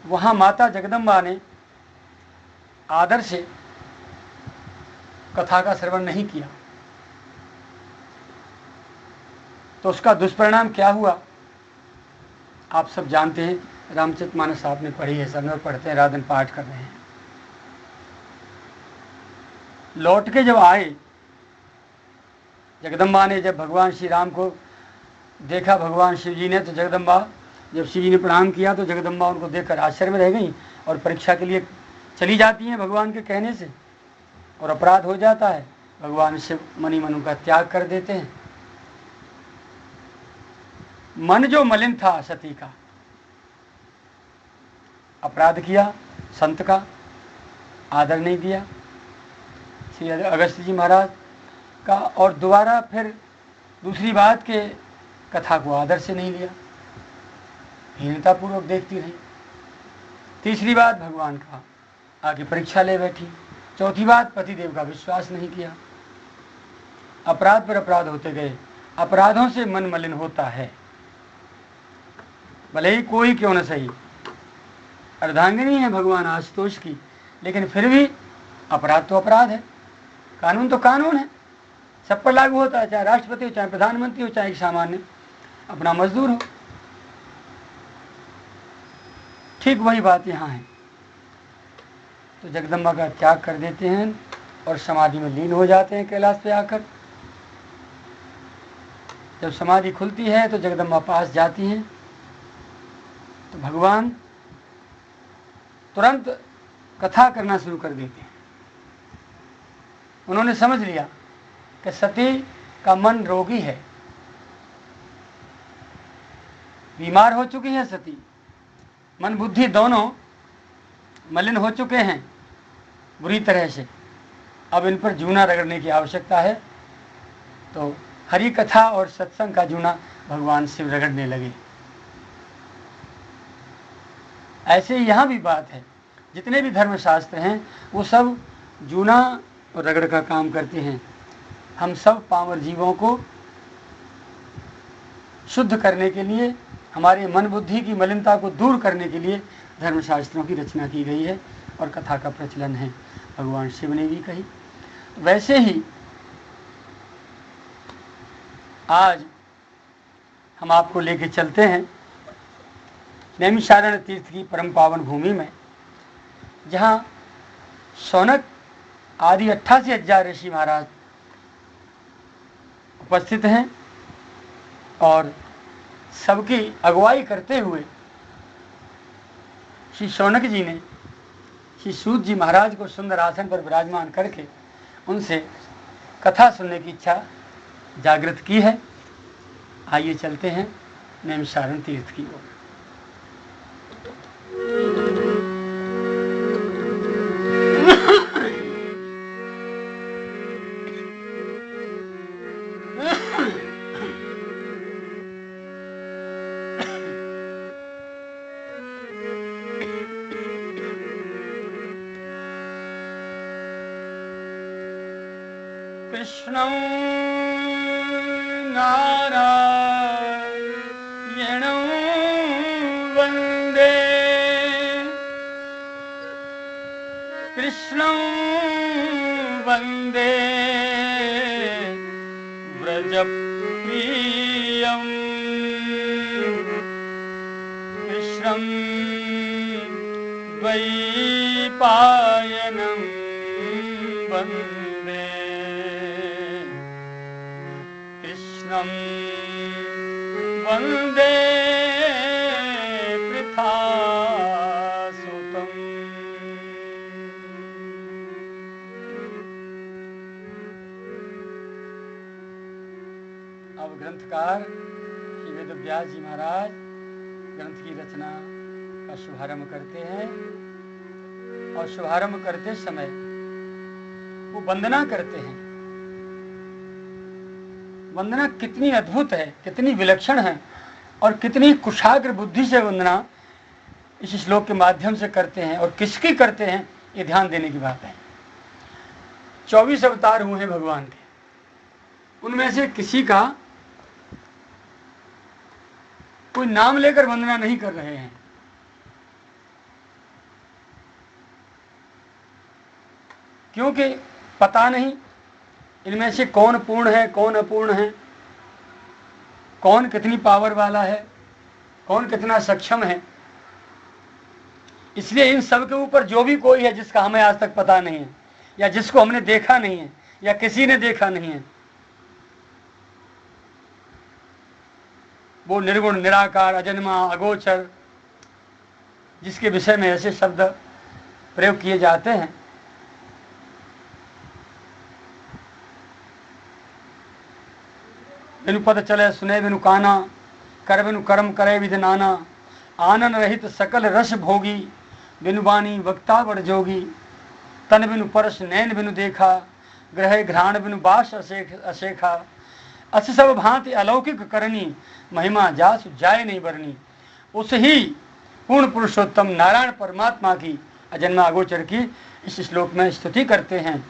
वहां माता जगदम्बा ने आदर से कथा का श्रवण नहीं किया, तो उसका दुष्परिणाम क्या हुआ आप सब जानते हैं। रामचरितमानस आपने पढ़ी है, सब लोग पढ़ते हैं, रात दिन पाठ कर रहे हैं। लौट के जब आए, जगदम्बा ने जब भगवान श्री राम को देखा, भगवान शिव जी ने, तो जगदम्बा, जब शिव जी ने प्रणाम किया तो जगदम्बा उनको देखकर आश्चर्य में रह गई और परीक्षा के लिए चली जाती हैं भगवान के कहने से, और अपराध हो जाता है। भगवान शिव मनी मनु का त्याग कर देते हैं। मन जो मलिन था सती का, अपराध किया, संत का आदर नहीं दिया श्री अगस्त जी महाराज का, और दोबारा फिर दूसरी बात के कथा को आदर से नहीं लिया, हीनतापूर्वक देखती रही। तीसरी बात भगवान का आगे परीक्षा ले बैठी। चौथी बात पतिदेव का विश्वास नहीं किया। अपराध पर अपराध होते गए। अपराधों से मन मलिन होता है, भले ही कोई क्यों न सही। अर्धांगिनी है भगवान आशुतोष की, लेकिन फिर भी अपराध तो अपराध है, कानून तो कानून है, सब पर लागू होता है, चाहे राष्ट्रपति हो, चाहे प्रधानमंत्री हो, चाहे एक सामान्य अपना मजदूर हो। ठीक वही बात यहाँ है। तो जगदम्बा का त्याग कर देते हैं और समाधि में लीन हो जाते हैं कैलाश पे आकर। जब समाधि खुलती है तो जगदम्बा पास जाती हैं, तो भगवान तुरंत कथा करना शुरू कर देते हैं। उन्होंने समझ लिया कि सती का मन रोगी है, बीमार हो चुकी है सती, मन बुद्धि दोनों मलिन हो चुके हैं बुरी तरह से। अब इन पर जूना रगड़ने की आवश्यकता है। तो हरि कथा और सत्संग का जूना भगवान शिव रगड़ने लगे। ऐसे यहाँ भी बात है, जितने भी धर्मशास्त्र हैं वो सब जूना और रगड़ का काम करते हैं। हम सब पामर जीवों को शुद्ध करने के लिए, हमारे मन बुद्धि की मलिनता को दूर करने के लिए धर्मशास्त्रों की रचना की गई है और कथा का प्रचलन है, भगवान शिव ने भी कही। वैसे ही आज हम आपको लेके चलते हैं नैमिषारण्य तीर्थ की परम पावन भूमि में, जहाँ शौनक आदि 88,000 ऋषि महाराज उपस्थित हैं और सबकी अगुवाई करते हुए श्री शौनक जी ने श्री सूत जी महाराज को सुंदर आसन पर विराजमान करके उनसे कथा सुनने की इच्छा जागृत की है। आइए चलते हैं नैमिषारण्य तीर्थ की ओर। कृष्णं नारायणं वन्दे, कृष्णं वन्दे व्रजप्रियं, कृष्णं द्वैपायनं वन्दे, कृष्णं वन्दे पृथासुतम्। अब ग्रंथकार श्री वेदव्यास जी महाराज ग्रंथ की रचना का शुभारंभ करते हैं और शुभारंभ करते समय वो वंदना करते हैं। वंदना कितनी अद्भुत है, कितनी विलक्षण है और कितनी कुशाग्र बुद्धि से वंदना इस श्लोक के माध्यम से करते हैं और किसकी करते हैं, ये ध्यान देने की बात है। 24 अवतार हुए हैं भगवान के, उनमें से किसी का कोई नाम लेकर वंदना नहीं कर रहे हैं, क्योंकि पता नहीं इनमें से कौन पूर्ण है, कौन अपूर्ण है, कौन कितनी पावर वाला है, कौन कितना सक्षम है। इसलिए इन सब के ऊपर जो भी कोई है जिसका हमें आज तक पता नहीं है या जिसको हमने देखा नहीं है या किसी ने देखा नहीं है, वो निर्गुण, निराकार, अजन्मा, अगोचर, जिसके विषय में ऐसे शब्द प्रयोग किए जाते हैं, बिनु पद चले सुने बिनु काना, कर बिनु कर्म करे विधि नाना, आनन रहित सकल रस भोगी, बिनु बानी वक्ता बड़ जोगी, तन बिनु परस नैन बिनु देखा, ग्रह घ्राण बिनु बास असेखा, अस सब भांति अलौकिक करनी, महिमा जास जाय नहीं बरनी। उस ही पूर्ण पुरुषोत्तम नारायण परमात्मा की अजन्मा अगोचर की इस श्लोक में स्तुति करते हैं।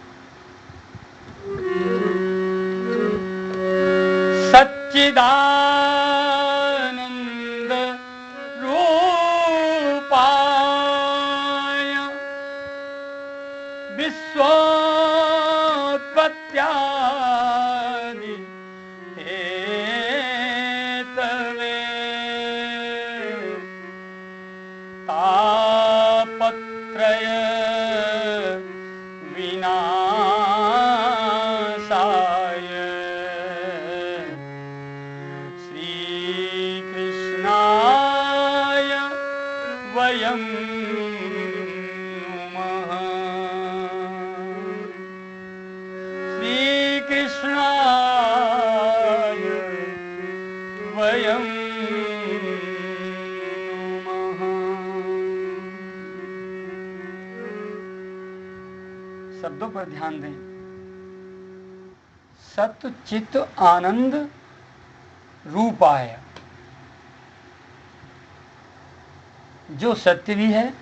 सच्चिदानंद रूपाय विश्वोत्पत्त्यादि हेतवे तापत्रय विनाशाय श्रीकृष्णाय वयं नुमः। श्रीकृष्णाय वयं नुमः। शब्दों पर ध्यान दें। सत चित आनंद रूपाय, जो सत्य भी है,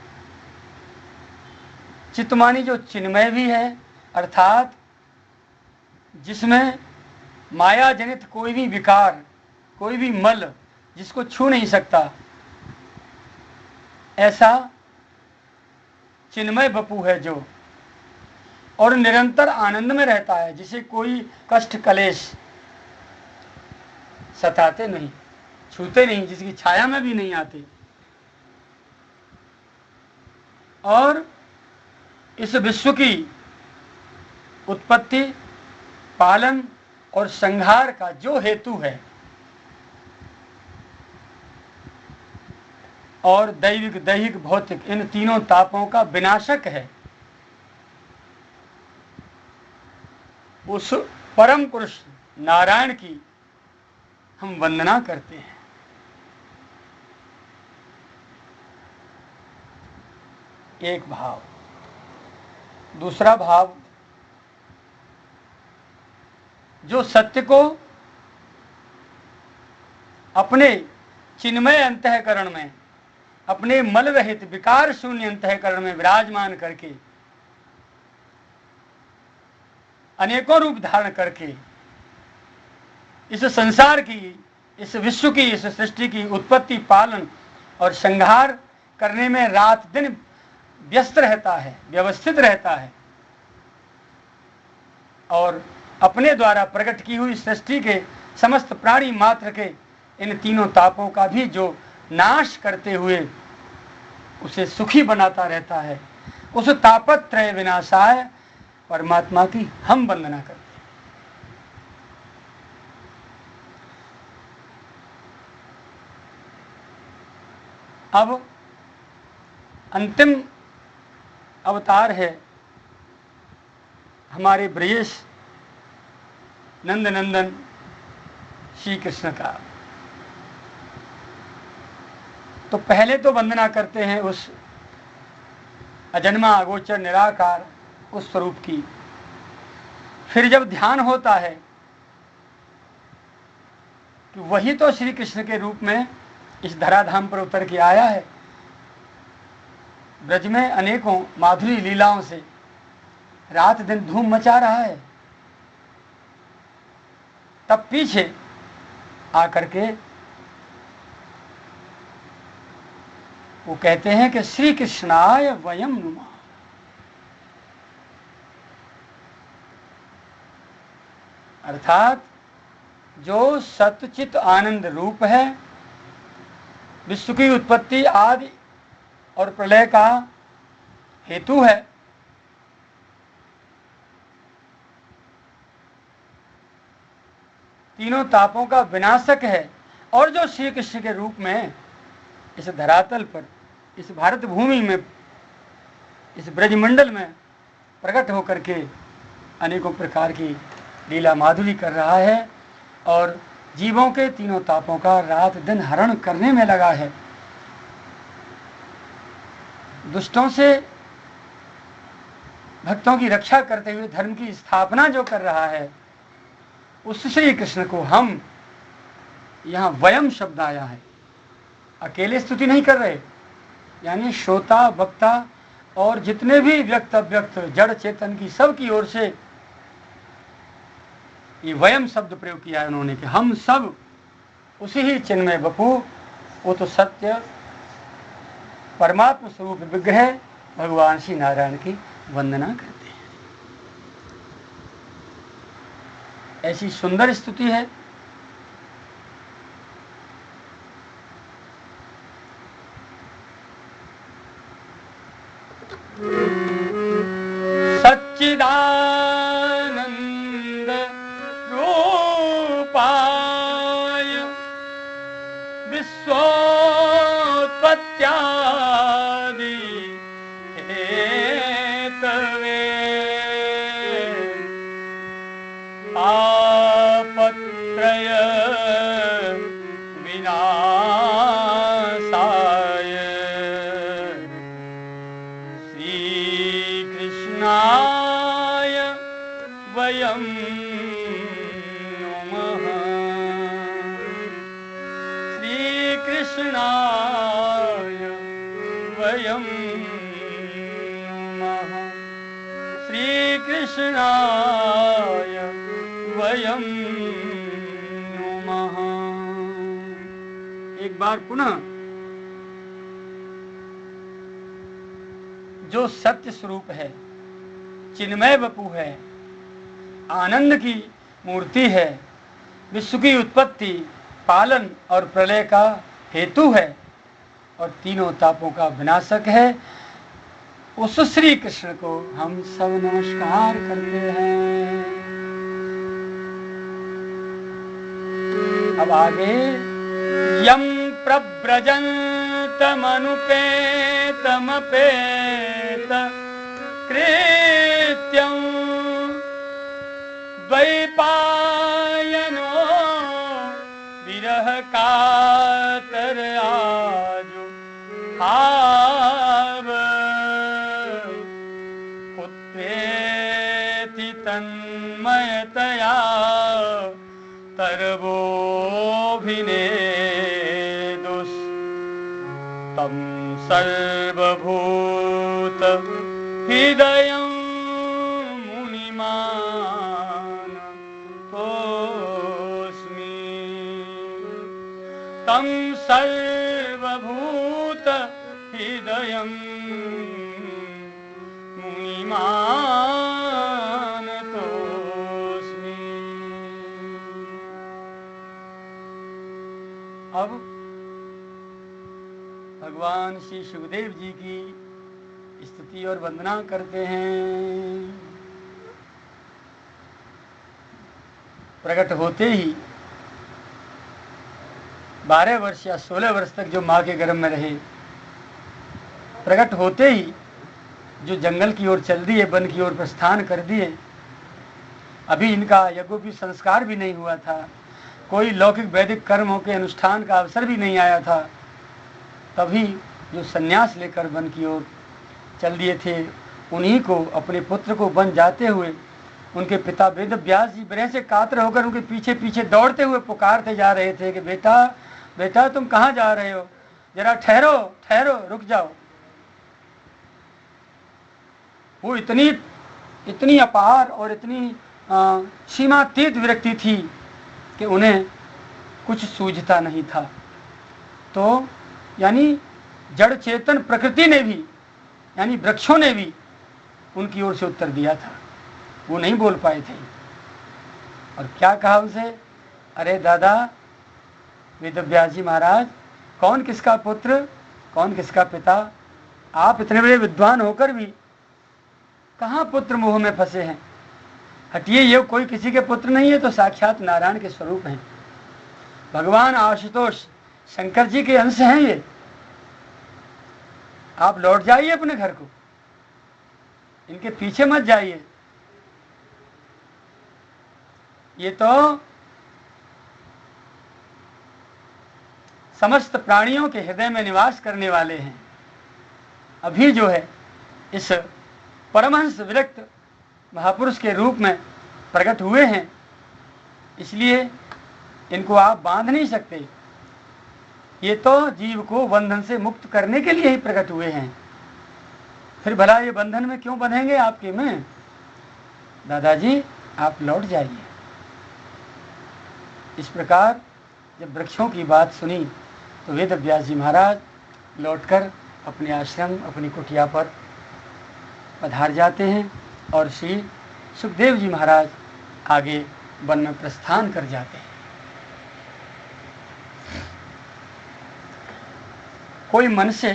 चित्तमानी जो चिन्मय भी है, अर्थात जिसमें माया जनित कोई भी विकार, कोई भी मल जिसको छू नहीं सकता, ऐसा चिन्मय बपू है जो, और निरंतर आनंद में रहता है, जिसे कोई कष्ट कलेश सताते नहीं, छूते नहीं, जिसकी छाया में भी नहीं आते। और इस विश्व की उत्पत्ति, पालन और संहार का जो हेतु है, और दैविक दैहिक भौतिक इन तीनों तापों का विनाशक है, उस परम पुरुष नारायण की हम वंदना करते हैं। एक भाव। दूसरा भाव, जो सत्य को अपने चिन्मय अंतःकरण में, अपने मल रहित विकार शून्य अंतःकरण में विराजमान करके, अनेकों रूप धारण करके इस संसार की, इस विश्व की, इस सृष्टि की उत्पत्ति, पालन और संहार करने में रात दिन व्यस्त रहता है, व्यवस्थित रहता है, और अपने द्वारा प्रकट की हुई सृष्टि के समस्त प्राणी मात्र के इन तीनों तापों का भी जो नाश करते हुए उसे सुखी बनाता रहता है, उस तापत्रय विनाशाय परमात्मा की हम वंदना करते हैं। अब अंतिम अवतार है हमारे ब्रजेश नंदनंदन श्री कृष्ण का। तो पहले तो वंदना करते हैं उस अजन्मा अगोचर निराकार उस स्वरूप की। फिर जब ध्यान होता है कि वही तो श्री कृष्ण के रूप में इस धराधाम पर उतर के आया है, ब्रज में अनेकों माधुरी लीलाओं से रात दिन धूम मचा रहा है, तब पीछे आकर के वो कहते हैं कि श्री कृष्णाय वयम नुमा। अर्थात जो सतचित आनंद रूप है, विश्व की उत्पत्ति आदि और प्रलय का हेतु है, तीनों तापों का विनाशक है, और जो श्री कृष्ण के रूप में इस धरातल पर, इस भारत भूमि में, इस ब्रजमंडल में प्रकट होकर के अनेकों प्रकार की लीला माधुरी कर रहा है, और जीवों के तीनों तापों का रात दिन हरण करने में लगा है। दुष्टों से भक्तों की रक्षा करते हुए धर्म की स्थापना जो कर रहा है, उस श्री कृष्ण को हम, यहाँ वयम शब्द आया है, अकेले स्तुति नहीं कर रहे, यानी श्रोता वक्ता और जितने भी व्यक्त अव्यक्त जड़ चेतन की सब की ओर से ये वयम शब्द प्रयोग किया है उन्होंने, कि हम सब उसी ही चिन्मय बपू, वो तो सत्य परमात्म स्वरूप विग्रह भगवान श्री नारायण की वंदना करते हैं। ऐसी सुंदर स्तुति है। सच्चिदानंद रूपाय विश्वोत्पत्त्यादि हेतवे तापत्रय विनाशाय श्रीकृष्णाय वयं कृष्णाय वयं नुमः, श्री कृष्णाय वयं नुमः। एक बार पुनः जो सत्य स्वरूप है, चिन्मय वपु है, आनंद की मूर्ति है, विश्व की उत्पत्ति, पालन और प्रलय का हेतु है और तीनों तापों का विनाशक है, उस श्री कृष्ण को हम सब नमस्कार करते हैं। अब आगे यम प्रव्रजन्तमनुपेतमपेत कृत्यं द्वैपायनो विरह कातर आजु भाव पुत्रेति तन्मयतया तरवोभिनेदुस् तं सर्वभूत हृदयं मुनिमानतोऽस्मि, तं सर्वभूत हृदयं मुनिमानतोऽस्मि। अब भगवान श्री सुखदेव जी की स्तुति और वंदना करते हैं। प्रकट होते ही 12 वर्ष या 16 वर्ष तक जो माँ के गर्भ में रहे, प्रकट होते ही जो जंगल की ओर चल दिए, वन की ओर प्रस्थान कर दिए, अभी इनका यज्ञोपवीत संस्कार भी नहीं हुआ था, कोई लौकिक वैदिक कर्मों के अनुष्ठान का अवसर भी नहीं आया था, तभी जो सन्यास लेकर वन की ओर चल दिए थे, उन्हीं को, अपने पुत्र को वन जाते हुए उनके पिता वेद व्यास जी विरह से कातर होकर उनके पीछे पीछे दौड़ते हुए पुकारते जा रहे थे कि बेटा बेटा तुम कहाँ जा रहे हो, जरा ठहरो ठहरो, रुक जाओ। वो इतनी अपार और इतनी सीमातीत विरक्ति थी कि उन्हें कुछ सूझता नहीं था। तो यानी जड़ चेतन प्रकृति ने भी, यानी वृक्षों ने भी उनकी ओर से उत्तर दिया था, वो नहीं बोल पाए थे। और क्या कहा उसे, अरे दादा वेदव्यास जी महाराज, कौन किसका पुत्र, कौन किसका पिता, आप इतने बड़े विद्वान होकर भी कहाँ पुत्र मोह में फंसे हैं। हटिए, ये कोई किसी के पुत्र नहीं है, तो साक्षात नारायण के स्वरूप हैं, भगवान आशुतोष शंकर जी के अंश हैं ये। आप लौट जाइए अपने घर को, इनके पीछे मत जाइए। ये तो समस्त प्राणियों के हृदय में निवास करने वाले हैं। अभी जो है इस परमहंस विरक्त महापुरुष के रूप में प्रकट हुए हैं, इसलिए इनको आप बांध नहीं सकते। ये तो जीव को बंधन से मुक्त करने के लिए ही प्रकट हुए हैं, फिर भला ये बंधन में क्यों बंधेंगे आपके में। दादाजी आप लौट जाइए। इस प्रकार जब वृक्षों की बात सुनी तो वेद व्यास जी महाराज लौटकर अपने आश्रम, अपनी कुटिया पर पधार जाते हैं और श्री सुखदेव जी महाराज आगे वन में प्रस्थान कर जाते हैं। कोई मन से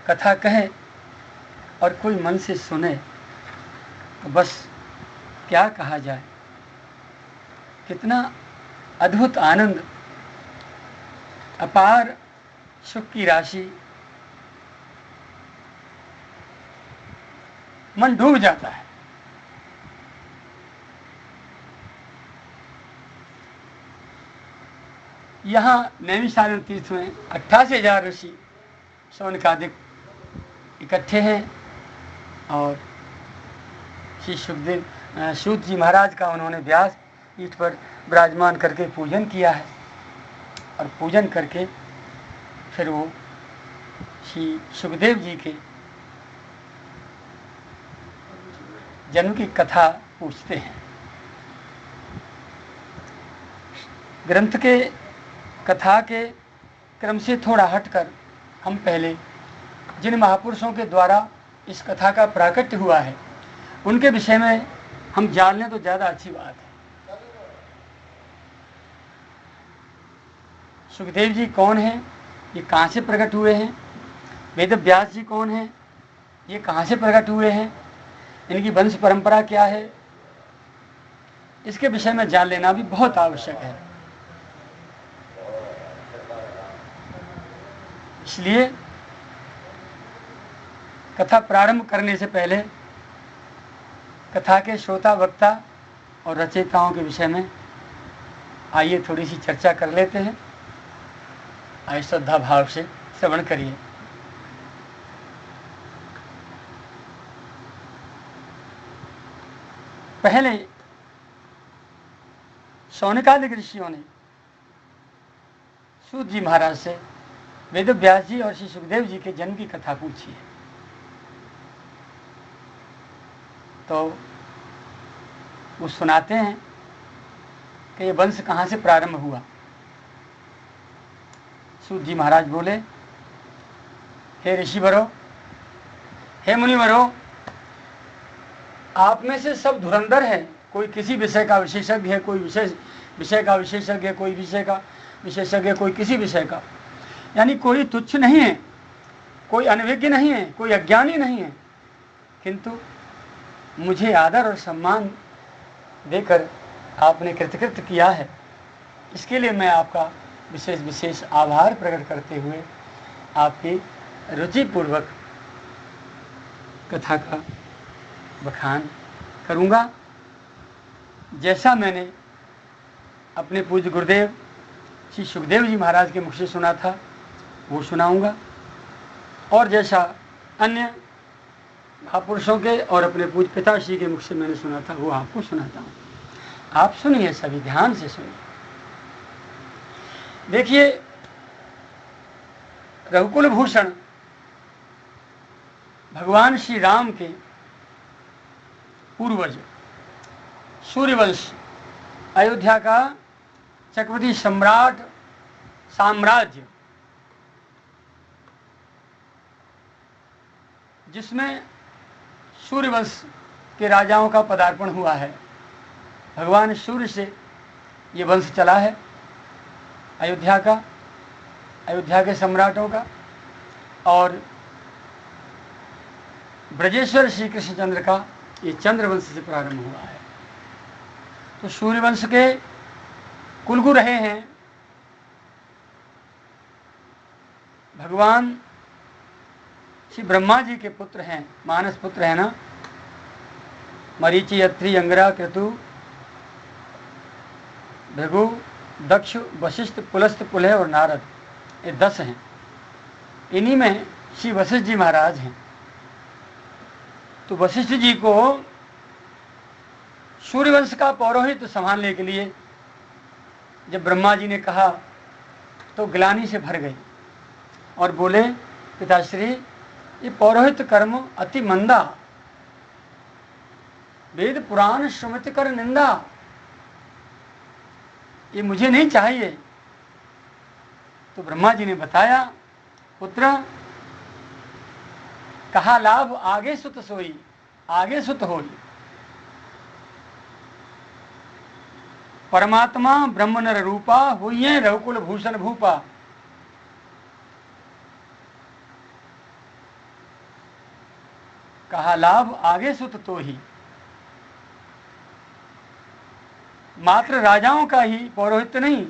कथा कहे और कोई मन से सुने तो बस क्या कहा जाए, कितना अद्भुत आनंद, अपार सुख की राशि, मन डूब जाता है। यहाँ नैमिषारण्य तीर्थ में 88,000 ऋषि शौनकादिक इकट्ठे हैं और श्री सुखदेव सूत जी महाराज का उन्होंने व्यास पीठ पर विराजमान करके पूजन किया है और पूजन करके फिर वो श्री सुखदेव जी के जन्म की कथा पूछते हैं। ग्रंथ के कथा के क्रम से थोड़ा हटकर हम पहले जिन महापुरुषों के द्वारा इस कथा का प्राकट्य हुआ है उनके विषय में हम जान लें तो ज़्यादा अच्छी बात है। सुखदेव जी कौन हैं, ये कहाँ से प्रकट हुए हैं? वेद व्यास जी कौन हैं, ये कहाँ से प्रकट हुए हैं? इनकी वंश परंपरा क्या है? इसके विषय में जान लेना भी बहुत आवश्यक है। इसलिए कथा प्रारंभ करने से पहले कथा के श्रोता, वक्ता और रचयिताओं के विषय में आइए थोड़ी सी चर्चा कर लेते हैं। आइए श्रद्धा भाव से श्रवण करिए। पहले शौनकादिक ऋषियों ने सूत जी महाराज से वेद व्यास जी और श्री सुखदेव जी के जन्म की कथा पूछी है। तो वो सुनाते हैं कि ये वंश कहाँ से प्रारंभ हुआ। सूत जी महाराज बोले, हे ऋषिवरों, हे मुनिवरों, आप में से सब धुरंधर है। कोई किसी विषय का विशेषज्ञ है, कोई विषय का विशेषज्ञ है, कोई विषय का विशेषज्ञ है, कोई किसी विषय का। यानी कोई तुच्छ नहीं है, कोई अनभिज्ञ नहीं है, कोई अज्ञानी नहीं है। किंतु मुझे आदर और सम्मान देकर आपने कृतकृत्य किया है, इसके लिए मैं आपका विशेष आभार प्रकट करते हुए आपकी रुचिपूर्वक कथा का बखान करूँगा। जैसा मैंने अपने पूज्य गुरुदेव श्री सुखदेव जी महाराज के मुख से सुना था वो सुनाऊँगा, और जैसा अन्य महापुरुषों के और अपने पूज्य पिताश्री के मुख से मैंने सुना था वो आपको सुनाता हूँ। आप सुनिए, सभी ध्यान से सुनिए। देखिए, रघुकुल भूषण भगवान श्री राम के पूर्वज सूर्यवंश अयोध्या का चक्रवर्ती साम्राज्य, जिसमें सूर्यवंश के राजाओं का पदार्पण हुआ है। भगवान सूर्य से ये वंश चला है अयोध्या के सम्राटों का, और ब्रजेश्वर श्री कृष्णचंद्र का ये चंद्रवंश से प्रारंभ हुआ है। तो सूर्यवंश के कुलगुरु रहे हैं भगवान श्री ब्रह्मा जी के पुत्र हैं, मानस पुत्र है ना, मरीचि, अत्रि, अंगिरा, क्रतु, भृगु, दक्ष, वशिष्ठ, पुलस्त, पुलह और नारद, ये 10 हैं। इन्हीं में श्री वशिष्ठ जी महाराज हैं। तो वशिष्ठ जी को सूर्यवंश का पौरोहित्य संभालने के लिए जब ब्रह्मा जी ने कहा तो ग्लानि से भर गई और बोले, पिताश्री, ये पौरोहित्य कर्म अति मंदा, वेद पुराण श्रुमति कर निंदा, ये मुझे नहीं चाहिए। तो ब्रह्मा जी ने बताया, पुत्र, कहा लाभ आगे सुत सोई, आगे सुत होई। परमात्मा ब्रह्म नर रूपा, हुई रघुकुल भूषण भूपा। कहा लाभ आगे सुत तो ही। मात्र राजाओं का ही पौरोहित्य नहीं,